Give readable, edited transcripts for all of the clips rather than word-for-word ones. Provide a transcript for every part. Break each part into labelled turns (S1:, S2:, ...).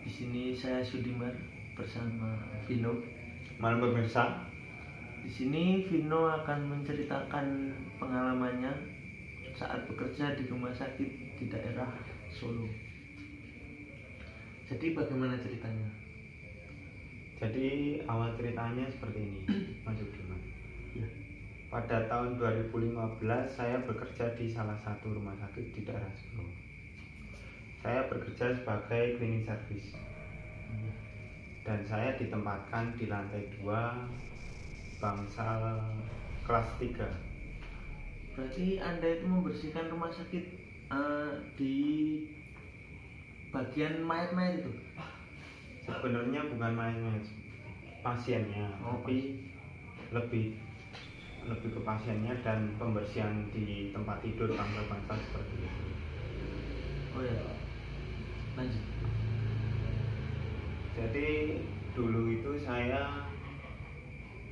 S1: Di sini saya Sudimar bersama Vino.
S2: Malam pemirsa.
S1: Di sini Vino akan menceritakan pengalamannya saat bekerja di rumah sakit di daerah Solo. Jadi bagaimana ceritanya?
S2: Jadi awal ceritanya seperti ini, Mas Sudirman.
S1: Ya.
S2: Pada tahun 2015 saya bekerja di salah satu rumah sakit di daerah Solo. Saya bekerja sebagai cleaning service. Dan saya ditempatkan di lantai 2 bangsal kelas 3.
S1: Berarti Anda itu membersihkan rumah sakit di bagian mayat-mayat itu?
S2: Sebenarnya bukan mayat-mayat pasiennya, tapi lebih ke pasiennya dan pembersihan di tempat tidur bangsal-bangsal seperti itu.
S1: Oh ya, lanjut.
S2: Jadi dulu itu saya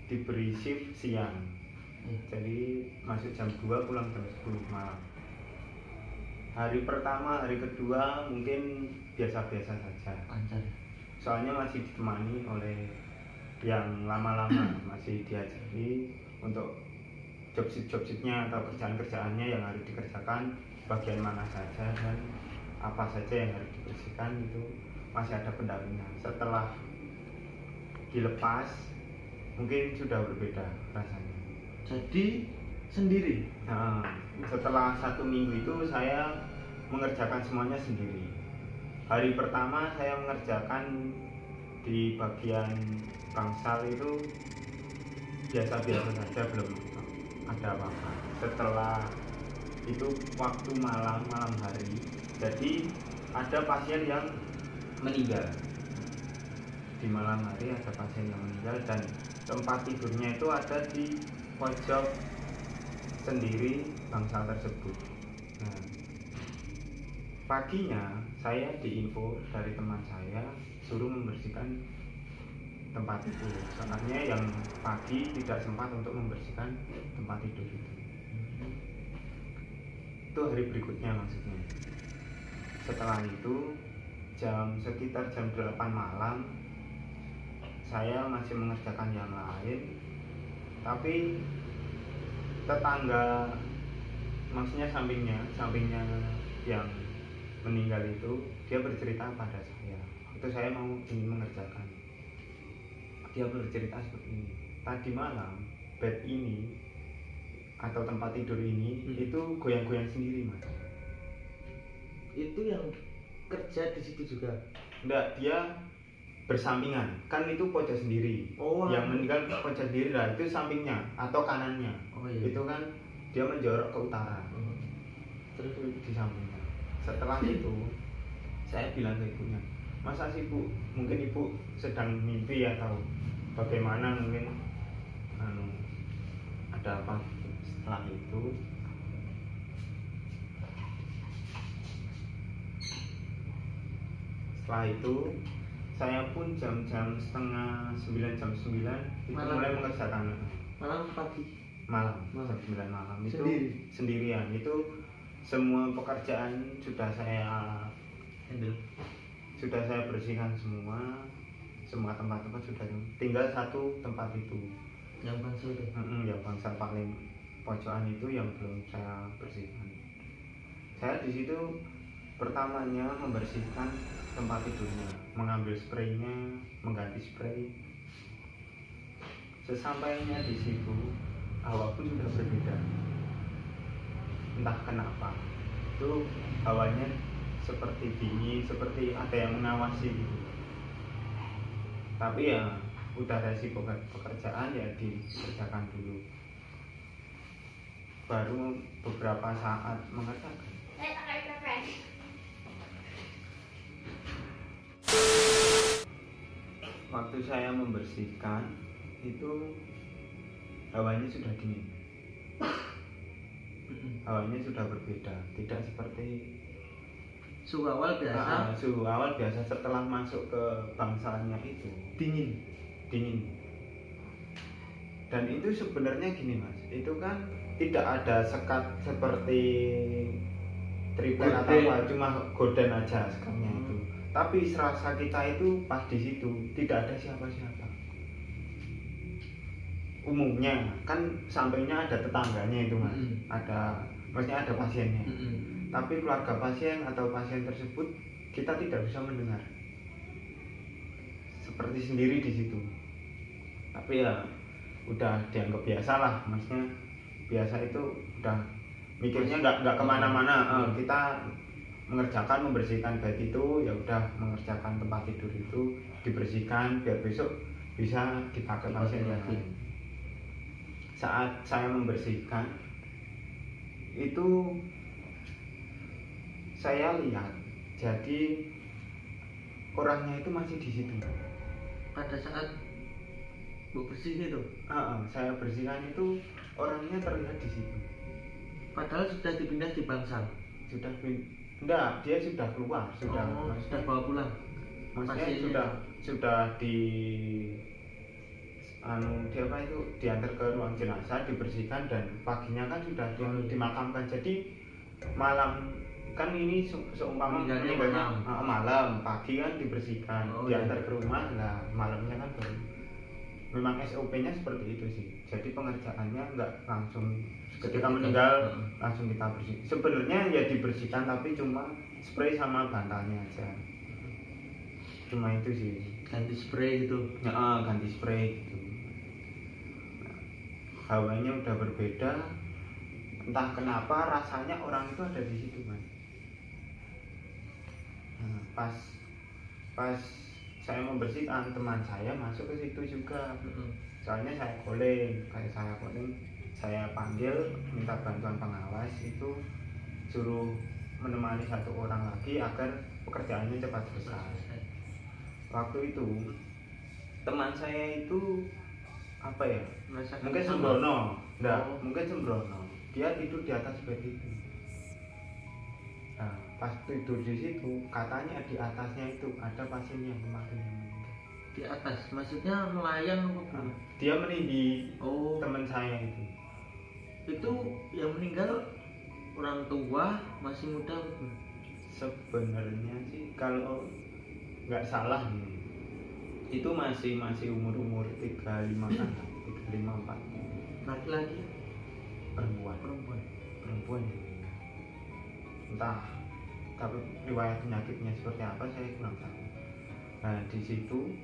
S2: diberi shift siang. Jadi masuk jam 2 pulang jam 10 malam. Hari pertama, hari kedua mungkin biasa-biasa saja.
S1: Lancar.
S2: Soalnya masih ditemani oleh yang lama-lama, masih diajari untuk job-nya atau kerjaan-kerjaannya yang harus dikerjakan, bagian mana saja dan apa saja yang harus dibersihkan, itu masih ada pendampingan. Setelah dilepas mungkin sudah berbeda rasanya.
S1: Jadi sendiri?
S2: Nah, setelah 1 minggu itu saya mengerjakan semuanya sendiri. Hari pertama saya mengerjakan di bagian bangsal itu biasa-biasa saja, belum ada apa-apa. Setelah itu waktu malam hari, jadi ada pasien yang meninggal. Di malam hari ada pasien yang meninggal dan tempat tidurnya itu ada di pojok sendiri bangsal tersebut. Nah, paginya saya diinfo dari teman saya suruh membersihkan tempat itu. Soalnya yang pagi tidak sempat untuk membersihkan tempat tidur itu. Itu hari berikutnya maksudnya. Setelah itu sekitar jam 8 malam saya masih mengerjakan yang lain, tapi tetangga, maksudnya sampingnya yang meninggal itu, dia bercerita pada saya waktu saya ingin mengerjakan. Dia bercerita seperti ini, tadi malam bed ini atau tempat tidur ini itu goyang-goyang sendiri, Mas.
S1: Itu yang kerja di situ juga?
S2: Enggak, dia bersampingan, kan itu pojok sendiri. Yang meninggal pojok sendiri lah, itu sampingnya atau kanannya. Itu kan dia menjorok ke utara. Terus di sampingnya. Setelah itu saya bilang ke ibunya, masa sih Bu, mungkin Ibu sedang mimpi atau bagaimana, mungkin ada apa. Setelah itu saya pun jam setengah 9, jam 9 itu mulai mengerjakan.
S1: Malam pagi? Malam.
S2: Jam 9 malam itu sendirian. Itu semua pekerjaan sudah saya handle. Sudah saya bersihkan semua tempat-tempat sudah. Tinggal satu tempat itu.
S1: Yang bangsal itu?
S2: Yang bangsal paling pojokan itu yang belum saya bersihkan. Saya di situ pertamanya membersihkan tempat tidurnya, mengambil spraynya, mengganti spray. Sesampainya di situ, hawa pun sudah berbeda. Entah kenapa, itu hawanya seperti dingin, seperti ada yang mengawasi gitu. Tapi ya udah resiko pekerjaan, ya dikerjakan dulu. Baru beberapa saat mengerjakan, waktu saya membersihkan itu hawanya sudah dingin. Hawanya sudah berbeda, tidak seperti
S1: suhu awal biasa.
S2: Suhu awal biasa, setelah masuk ke bangsalnya itu dingin. Dan itu sebenarnya gini, Mas, itu kan tidak ada sekat seperti triplek atau apa, cuma gorden aja sekatnya itu. Tapi serasa kita itu pas di situ tidak ada siapa-siapa. Umumnya kan sampingnya ada tetangganya itu mas, ada, maksudnya ada pasiennya. Tapi keluarga pasien atau pasien tersebut kita tidak bisa mendengar. Seperti sendiri di situ. Tapi ya udah dianggap biasa lah, maksudnya biasa itu udah mikirnya nggak kemana-mana. Kita mengerjakan membersihkan bed itu ya udah, mengerjakan tempat tidur itu dibersihkan biar besok bisa dipakai pasien yang lain. Saat saya membersihkan itu saya lihat jadi orangnya itu masih di situ.
S1: Pada saat bersih itu.
S2: Saya bersihkan itu orangnya terlihat di situ.
S1: Padahal sudah dipindah di bangsal.
S2: Enggak, dia sudah keluar, sudah
S1: bawa pulang.
S2: Maksudnya sudah di dia apa itu diantar ke ruang jenazah, dibersihkan, dan paginya kan sudah dimakamkan. Jadi malam kan ini seumpama meninggalnya malam, pagi kan dibersihkan, diantar ke rumah. Nah malamnya kan baru. Memang SOP-nya seperti itu sih. Jadi pengerjaannya nggak langsung ketika meninggal langsung kita bersih. Sebenarnya ya dibersihkan tapi cuma spray sama bantalnya aja. Cuma itu sih.
S1: Ganti spray itu.
S2: Ya, ganti spray gitu. Hawanya udah berbeda. Entah kenapa rasanya orang itu ada di situ, Mas. Nah, pas saya membersihkan, teman saya masuk ke situ juga. Soalnya saya calling, saya panggil minta bantuan pengawas itu, suruh menemani satu orang lagi agar pekerjaannya cepat selesai. Waktu itu teman saya itu apa ya? Mungkin sembrono, mungkin sembrono. Dia tidur di atas bed itu. Nah, pas tidur di situ, katanya di atasnya itu ada pasien yang kemarin yang meninggal.
S1: Di atas, maksudnya nelayan apa?
S2: Dia meninggi teman saya itu.
S1: Itu yang meninggal orang tua masih muda bukan?
S2: Sebenarnya sih kalau nggak salah nih, itu masih umur 35 kan, 35-4.
S1: Laki-laki?
S2: Perempuan. Entah, tapi riwayat penyakitnya seperti apa saya kurang tahu. Nah di situ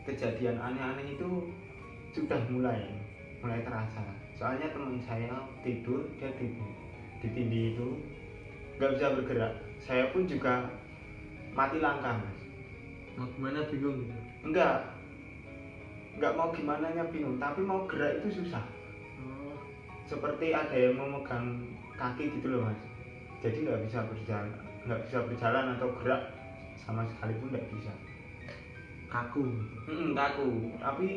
S2: kejadian aneh-aneh itu sudah mulai terasa. Soalnya teman saya tidur, dia ditindih itu nggak bisa bergerak. Saya pun juga mati langkah, Mas.
S1: Mau gimana bingung gitu?
S2: Enggak mau gimana nya bingung, tapi mau gerak itu susah. Seperti ada yang memegang kaki gitu loh, Mas. Jadi nggak bisa berjalan atau gerak sama sekali pun nggak bisa.
S1: Kaku.
S2: Tapi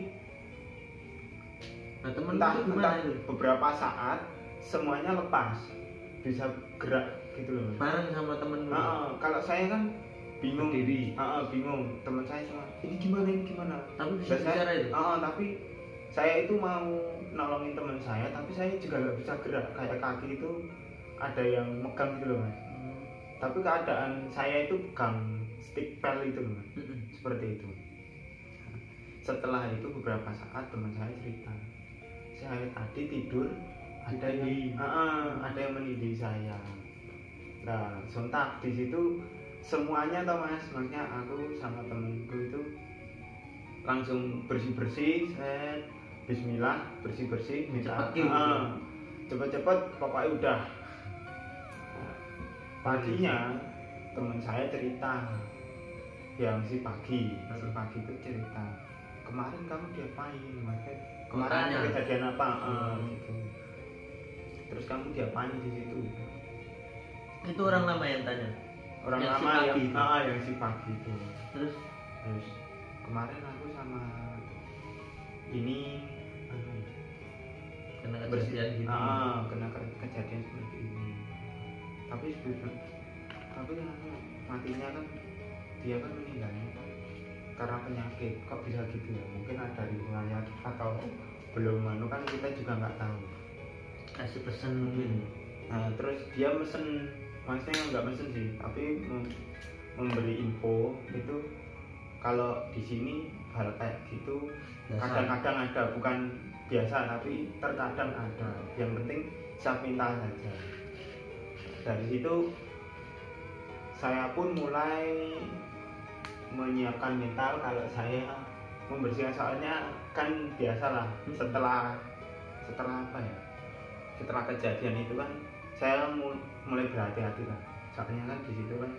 S1: entah
S2: beberapa saat semuanya lepas, bisa gerak gitu loh, Mas.
S1: Bareng sama temen.
S2: Kalau saya kan bingung. Bingung. Teman saya cuma ini gimana.
S1: Tapi bisa bicara itu.
S2: Tapi saya itu mau nolongin teman saya, tapi saya juga nggak bisa gerak. Kayak kaki itu ada yang megang gitu loh, Mas. Tapi keadaan saya itu pegang stick pel itu loh, Mas. Seperti itu. Setelah itu beberapa saat teman saya cerita, saya tadi tidur ada yang menindih saya. Nah sontak di situ semuanya toh, Mas, maksudnya aku sama temenku itu langsung bersih, bismillah, bersih, minta cepet pokoknya udah. Paginya teman saya cerita, yang si pagi itu cerita, kemarin kamu diapain, maksudnya kemarin ada kejadian apa, gitu. Terus kamu diapain di situ?
S1: Itu orang lama yang tanya.
S2: Orang
S1: yang
S2: lama
S1: si
S2: yang si pagi itu.
S1: Terus
S2: kemarin aku sama ini
S1: kena kejadian gitu.
S2: Kena kejadian seperti ini. Tapi matinya kan dia kan meninggalnya karena penyakit. Kok bisa gitu ya? Mungkin ada riwayat atau belum kan kita juga nggak tahu.
S1: Kasih pesan mungkin.
S2: Nah terus dia mesen, maksudnya nggak mesen sih, tapi memberi info itu kalau di sini hal kayak gitu
S1: Biasa.
S2: kadang-kadang ada, bukan biasa tapi terkadang ada. Yang penting siap minta saja. Dari situ saya pun mulai menyiapkan mental kalau saya membersihkan, soalnya kan biasalah setelah apa ya, setelah kejadian itu kan saya mulai berhati-hati lah, soalnya kan di situ kan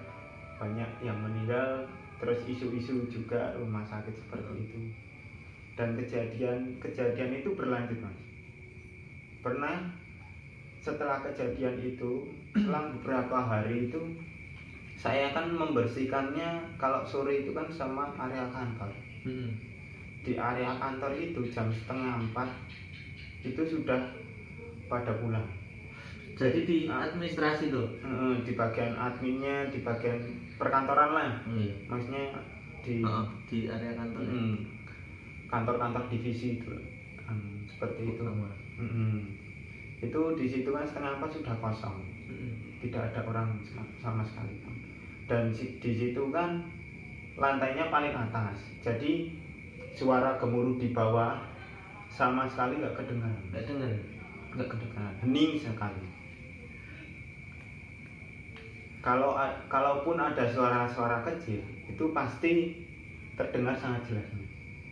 S2: banyak yang meninggal, terus isu-isu juga rumah sakit seperti itu. Dan kejadian itu berlanjut mas. Pernah setelah kejadian itu selang beberapa hari itu saya kan membersihkannya kalau sore itu kan sama area kantor. Di area kantor itu jam 3:30 itu sudah pada pulang.
S1: Jadi di administrasi tuh?
S2: Di bagian adminnya, di bagian perkantoran lah.
S1: Iya.
S2: Maksudnya
S1: di area kantor.
S2: Kantor-kantor divisi itu seperti itu. Itu di situ kan 3:30 sudah kosong. Tidak ada orang sama sekali. Dan di situ kan lantainya paling atas. Jadi suara gemuruh di bawah sama sekali nggak kedengaran. Nggak kedengaran. Hening sekali. Kalaupun ada suara-suara kecil itu pasti terdengar sangat jelas.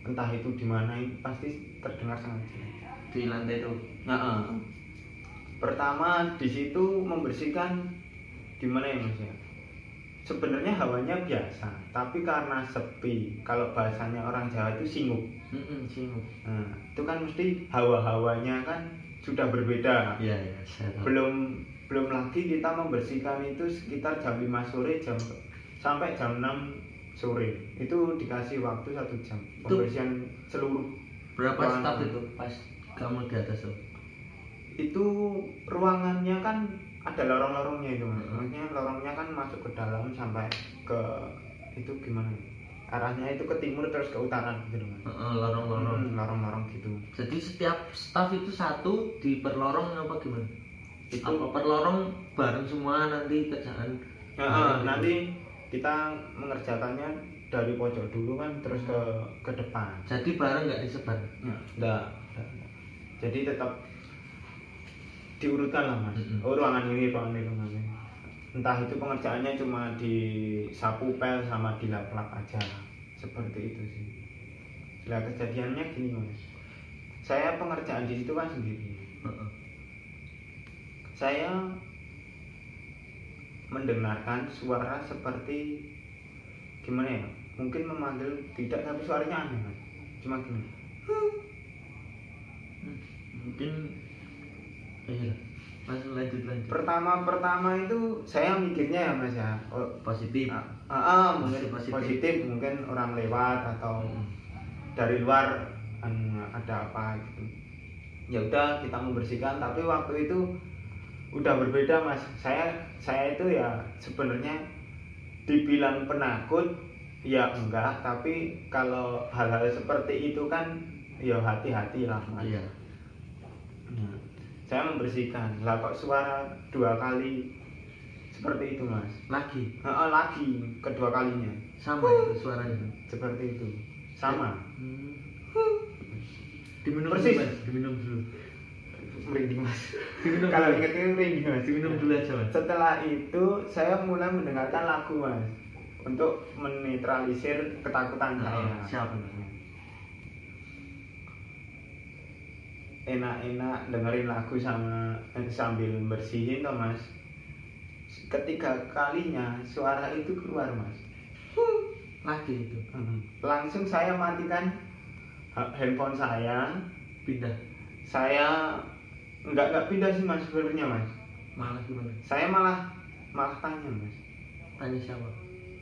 S2: Entah itu di mana, pasti terdengar sangat jelas.
S1: Di lantai itu.
S2: Pertama di situ membersihkan di mana ya mas ya? Sebenarnya hawanya biasa, tapi karena sepi. Kalau bahasanya orang Jawa itu singgup.
S1: Singgup.
S2: Nah, itu kan mesti hawa-hawanya kan sudah berbeda.
S1: Iya.
S2: Belum lagi kita membersihkan itu sekitar jam 5 sore sampai jam 6 sore. Itu dikasih waktu 1 jam pembersihan seluruh.
S1: Berapa staf itu pas kamu di atas tuh?
S2: Itu ruangannya kan ada lorong-lorongnya itu mas. Maksudnya lorongnya kan masuk ke dalam sampai ke itu gimana? Arahnya itu ke timur terus ke utara gitu mas. Lorong-lorong gitu.
S1: Jadi setiap staf itu satu di per lorong apa gimana?
S2: Itu
S1: apa per lorong bareng semua nanti kerjaan?
S2: Nanti kita mengerjakannya dari pojok dulu kan terus ke depan.
S1: Jadi bareng nggak disebar?
S2: Enggak. Jadi tetap diurutkan lah mas. Ruangan ini. Entah itu pengerjaannya cuma di sapu pel sama di lap-lap aja, seperti itu sih. Nah kejadiannya gini mas, saya pengerjaan di situ kan sendiri. Saya mendengarkan suara seperti gimana ya? Mungkin memanggil tidak, tapi suaranya aneh mas. Cuma gini.
S1: Mungkin iya. Langsung lanjut.
S2: Pertama itu saya mikirnya ya mas ya,
S1: positif.
S2: Mungkin positif, mungkin orang lewat atau dari luar ada apa gitu. Ya udah kita membersihkan, tapi waktu itu udah berbeda mas. Saya itu ya sebenarnya dibilang penakut ya enggak, tapi kalau hal-hal seperti itu kan ya hati-hati lah mas.
S1: Iya.
S2: Saya membersihkan, lah kok suara 2 kali seperti itu mas.
S1: Lagi?
S2: Lagi, kedua kalinya.
S1: Sama itu suaranya?
S2: Seperti itu, sama.
S1: Diminum
S2: persis.
S1: Dulu mas, diminum dulu.
S2: Merinding mas.
S1: Diminum
S2: Kalau
S1: dulu.
S2: inget-inget merinding mas.
S1: Diminum dulu aja mas.
S2: Setelah itu saya mulai mendengarkan lagu mas, untuk menetralisir ketakutan saya.
S1: Siapa?
S2: Enak-enak dengerin lagu sambil bersihin toh mas. Ketiga kalinya suara itu keluar mas.
S1: Lagi itu.
S2: Langsung saya matikan handphone saya.
S1: Pindah.
S2: Saya enggak pindah sih mas sebenarnya mas.
S1: Malah gimana?
S2: Saya malah tanya mas.
S1: Tanya siapa?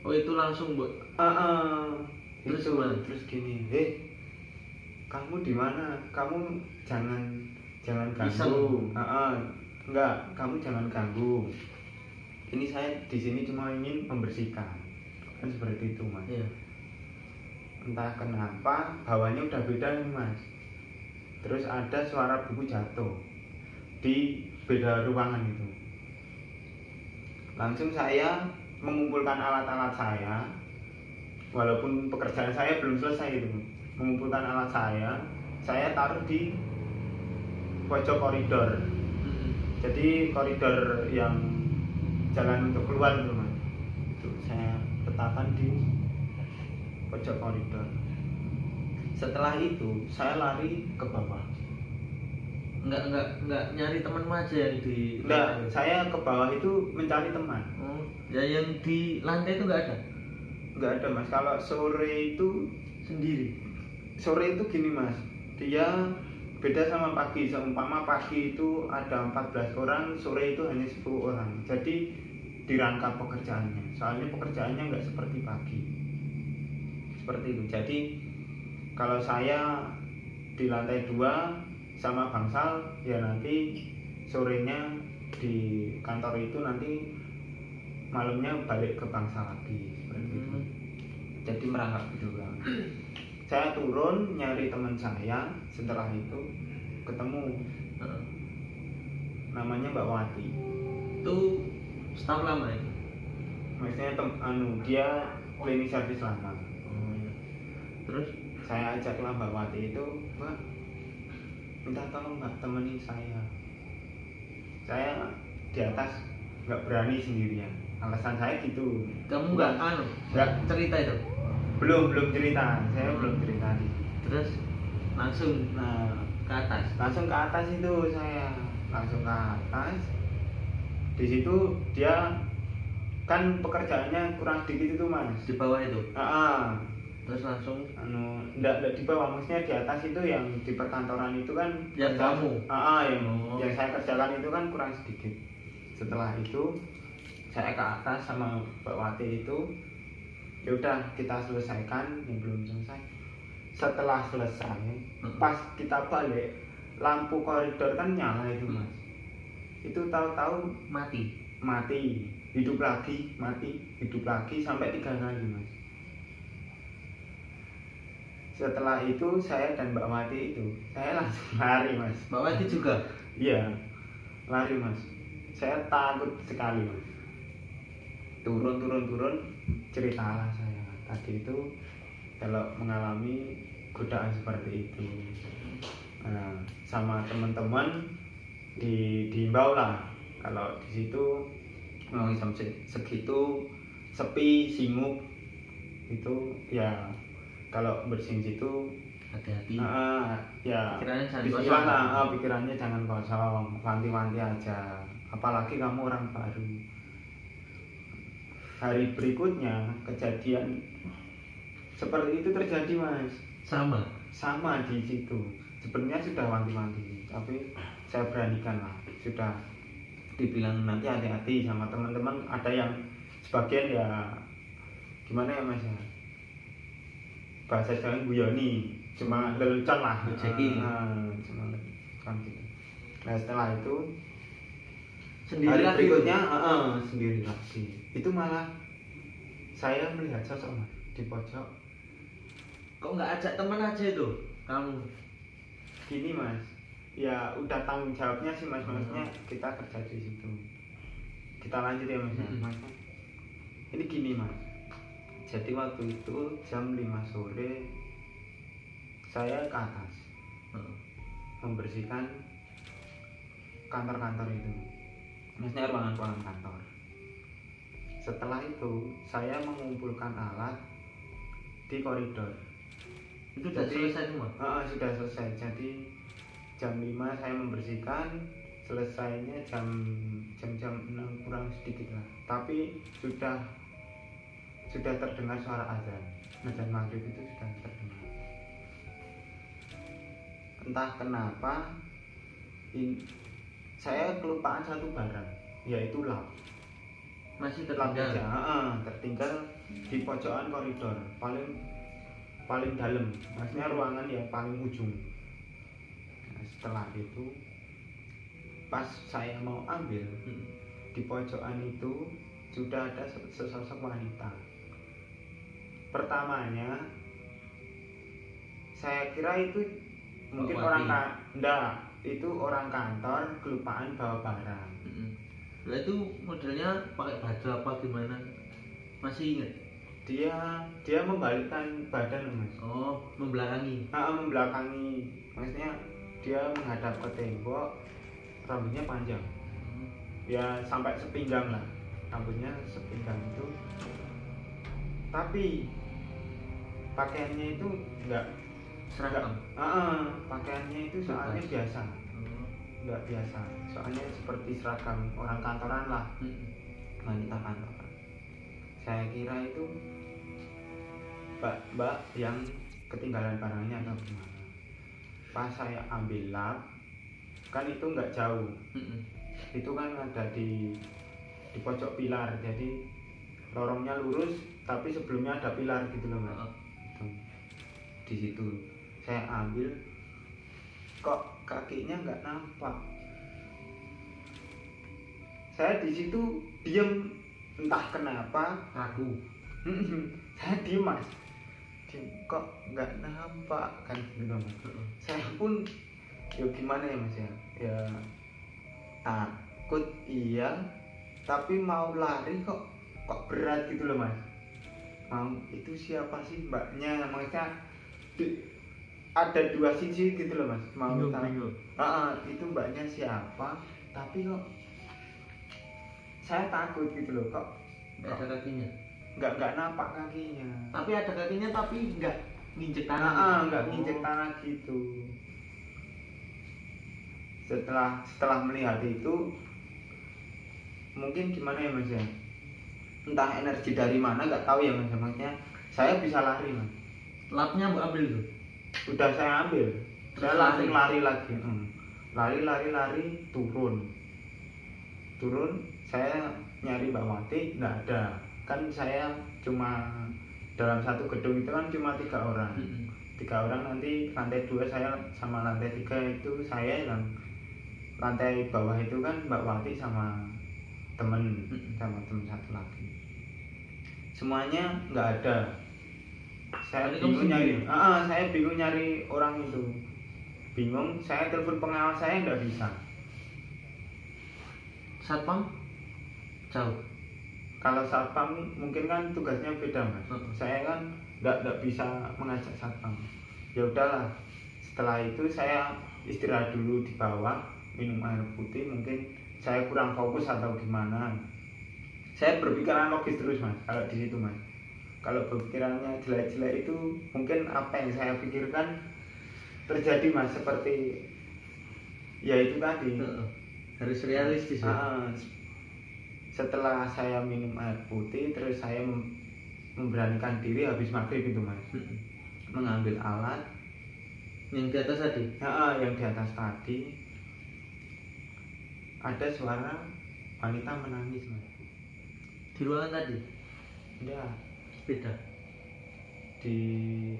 S1: Oh itu langsung buat.
S2: Terus
S1: gimana?
S2: Terus gini, kamu di mana? Kamu jangan ganggu. Enggak, kamu jangan ganggu. Ini saya di sini cuma ingin membersihkan. Kan seperti itu, mas.
S1: Iya.
S2: Entah kenapa bawahnya udah beda nih, mas. Terus ada suara buku jatuh di beda ruangan itu. Langsung saya mengumpulkan alat-alat saya, walaupun pekerjaan saya belum selesai itu, mengumpulkan alat saya taruh di pojok koridor. Jadi koridor yang jalan untuk keluar itu mas, itu saya letakkan di pojok koridor. Setelah itu saya lari ke bawah.
S1: Enggak nyari teman aja yang di
S2: Enggak, saya ke bawah itu mencari teman.
S1: Oh, ya yang di lantai itu enggak ada?
S2: Enggak ada mas. Kalau sore itu
S1: Sendiri?
S2: Sore itu gini mas, dia beda sama pagi. Seumpama pagi itu ada 14 orang, sore itu hanya 10 orang. Jadi dirangkap pekerjaannya. Soalnya pekerjaannya nggak seperti pagi. Seperti itu. Jadi kalau saya di lantai 2 sama bangsal, ya nanti sorenya di kantor itu, nanti malamnya balik ke bangsal lagi. Seperti itu. Jadi merangkap gitu kan. Saya turun nyari teman saya, setelah itu ketemu namanya Mbak Wati.
S1: Itu staf lama itu?
S2: Maksudnya dia cleaning service lama.
S1: Terus
S2: saya ajaklah Mbak Wati itu, Mbak, minta tolong Mbak temenin saya. Saya di atas nggak berani sendirian. Alasan saya gitu.
S1: Kamu nggak cerita itu?
S2: Belum cerita, saya belum cerita.
S1: Terus langsung ke atas?
S2: Langsung ke atas itu saya, langsung ke atas. Di situ dia kan pekerjaannya kurang sedikit itu mas.
S1: Di bawah itu? Terus langsung?
S2: Enggak di bawah, maksudnya di atas itu yang di perkantoran itu kan.
S1: Yang kamu?
S2: Yang saya kerjakan itu kan kurang sedikit. Setelah itu saya ke atas sama Mbak Wati itu. Ya udah kita selesaikan yang belum selesai. Setelah selesai, pas kita balik, lampu koridor kan nyala itu mas. Itu tahu-tahu
S1: mati,
S2: hidup lagi, mati, hidup lagi sampai 3 kali mas. Setelah itu saya dan Mbak Wati itu, saya langsung lari mas.
S1: Mbak Wati juga?
S2: Iya, lari mas. Saya takut sekali mas. Turun, ceritalah saya tadi itu kalau mengalami godaan seperti itu. Sama teman-teman diimbau lah kalau di situ jam segitu sepi, sibuk itu ya, kalau bersihin situ
S1: hati-hati.
S2: Ya
S1: pikirannya jangan kosong.
S2: Pikirannya jangan kosong, wanti-wanti aja. Apalagi kamu orang baru. Hari berikutnya kejadian seperti itu terjadi mas. Sama di situ. Sebenarnya sudah wanti-wanti, tapi saya beranikan lah. Sudah dibilang nanti hati-hati sama teman-teman. Ada yang sebagian ya gimana ya mas ya, bahasa Jawa guyoni, cuma lelucon lah. Cuma lelucon gitu. Nah setelah itu hari berikutnya sendiri lagi. Itu malah saya melihat sosok mas di pojok.
S1: Kok nggak ajak teman aja itu kamu?
S2: Gini mas, ya udah tanggung jawabnya sih mas, maksudnya kita kerja di situ. Kita lanjut ya mas. Mas, ini gini mas. Jadi waktu itu jam 5 sore saya ke atas membersihkan kantor-kantor itu, maksudnya ruangan-ruangan kantor. Setelah itu saya mengumpulkan alat di koridor.
S1: Itu sudah selesai semua?
S2: Sudah selesai. Jadi jam 5 saya membersihkan, selesainya jam 6 kurang sedikit lah. Tapi sudah terdengar suara azan maghrib itu sudah terdengar. Entah kenapa saya kelupaan satu barang, yaitu lap.
S1: Masih tertinggal?
S2: Tertinggal di pojokan koridor paling dalam, maksudnya ruangan yang paling ujung. Nah, setelah itu pas saya mau ambil, di pojokan itu sudah ada sesosok wanita. Pertamanya saya kira itu mungkin itu orang kantor kelupaan bawa barang.
S1: Lah itu modelnya pakai baju apa gimana? Masih ingat?
S2: Dia membalikkan badan mas.
S1: Oh, membelakangi.
S2: Membelakangi, maksudnya dia menghadap ke tembok, rambutnya panjang, ya sampai sepinggang lah, rambutnya sepinggang itu, tapi pakaiannya itu enggak
S1: Seragam.
S2: pakaiannya itu soalnya biasa, enggak biasa, soalnya seperti seragam orang kantoran lah, wanita kantoran. Saya kira itu mbak yang ketinggalan barangnya atau gimana. Pas saya ambil lap, kan itu nggak jauh, itu kan ada di pojok pilar, jadi lorongnya lurus tapi sebelumnya ada pilar gitu loh mas. Di situ saya ambil, kok kakinya nggak nampak. Saya di situ diem, entah kenapa
S1: Ragu.
S2: saya diem mas, kok nggak nampak kan gitu mas. Saya pun ya gimana ya mas ya takut iya, tapi mau lari kok berat gitu loh mas. Mau itu siapa sih mbaknya, maksudnya ada dua sisi gitu loh mas. Mau
S1: bingung.
S2: Itu mbaknya siapa, tapi kok saya takut gitu loh, kok
S1: Nggak ada kakinya.
S2: nggak nampak kakinya.
S1: Tapi ada kakinya tapi nggak nginjek tanah.
S2: Nggak nginjek tanah gitu. Setelah melihat itu, mungkin gimana ya mas ya, entah energi dari mana nggak tahu ya mas, maksudnya saya bisa lari mas.
S1: Lapnya mau ambil tuh.
S2: Udah saya ambil,
S1: Terus
S2: saya langsung lari lagi, lari turun, saya nyari Mbak Wati nggak ada, kan saya cuma dalam satu gedung itu kan cuma 3 orang, 3 orang, nanti lantai 2 saya sama lantai 3 itu saya, dan lantai bawah itu kan Mbak Wati sama temen satu lagi, semuanya nggak ada. Saya bingung nyari orang itu, bingung. Saya telepon pengawas saya nggak bisa.
S1: Satpam jauh.
S2: Kalau satpam mungkin kan tugasnya beda mas. Saya kan nggak bisa mengajak satpam. Ya udahlah. Setelah itu saya istirahat dulu di bawah, minum air putih. Mungkin saya kurang fokus atau gimana. Saya berpikiran logis terus mas. Kalau di situ mas. Kalau berpikirannya jelek-jelek itu mungkin apa yang saya pikirkan terjadi mas, seperti ya itu tadi.
S1: Harus realistis ya.
S2: Setelah saya minum air putih, terus saya memberanikan diri habis maghrib itu mas, mengambil alat
S1: yang di atas tadi.
S2: Yang di atas tadi ada suara wanita menangis mas.
S1: Di ruangan tadi?
S2: Enggak.
S1: Beda.
S2: Di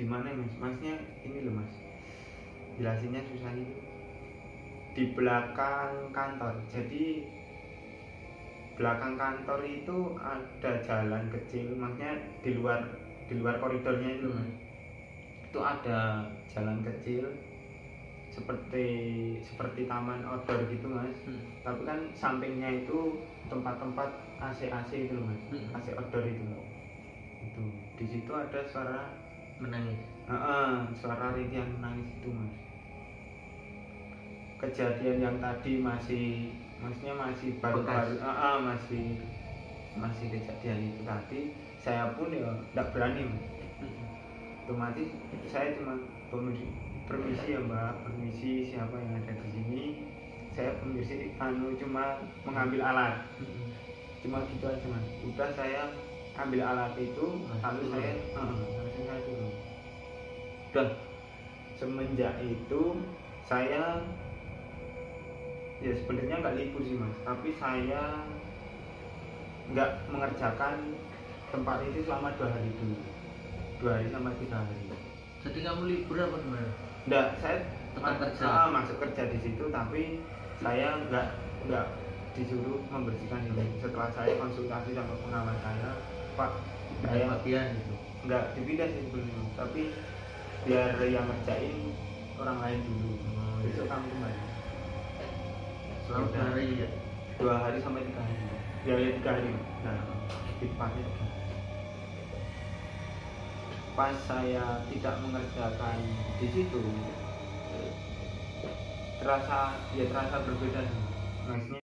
S2: mana mas? Masnya ini loh mas, jelasinnya susah itu. Di belakang kantor. Jadi belakang kantor itu ada jalan kecil, maksudnya di luar koridornya itu mas. Itu ada jalan kecil seperti taman outdoor gitu mas. Tapi kan sampingnya itu tempat-tempat AC itu loh mas. AC outdoor itu loh. Itu di situ ada suara
S1: menangis.
S2: Suara rintihan menangis itu mas. Kejadian yang tadi masih baru-baru, masih kejadian itu tadi, saya pun ya tidak berani mas. Otomatis saya cuma permisi ya mbak, permisi siapa yang ada di sini, saya permisi, cuma mengambil alat, cuma gitu aja mas. Udah saya ambil alat itu, lalu saya turun. Dan semenjak itu saya ya sebenarnya nggak libur sih mas, tapi saya nggak mengerjakan tempat itu selama 2 hari dulu, 2 hari sampai 3 hari.
S1: Jadi kamu libur apa gimana?
S2: Nggak, saya
S1: tetap kerja.
S2: Masuk kerja di situ, tapi saya nggak disuruh membersihkan ini. Setelah saya konsultasi sama pengawas saya, Pak, saya
S1: bagian itu
S2: nggak dipindah sih sebelumnya, tapi biar yang ngerjain orang lain dulu. Besok kamu kembali.
S1: Selama 2 hari ya?
S2: 2 hari sampai 3 hari. Ya 3 hari. Nah, dipakai. Pas saya tidak mengerjakan di situ, terasa berbeda sih. Maksudnya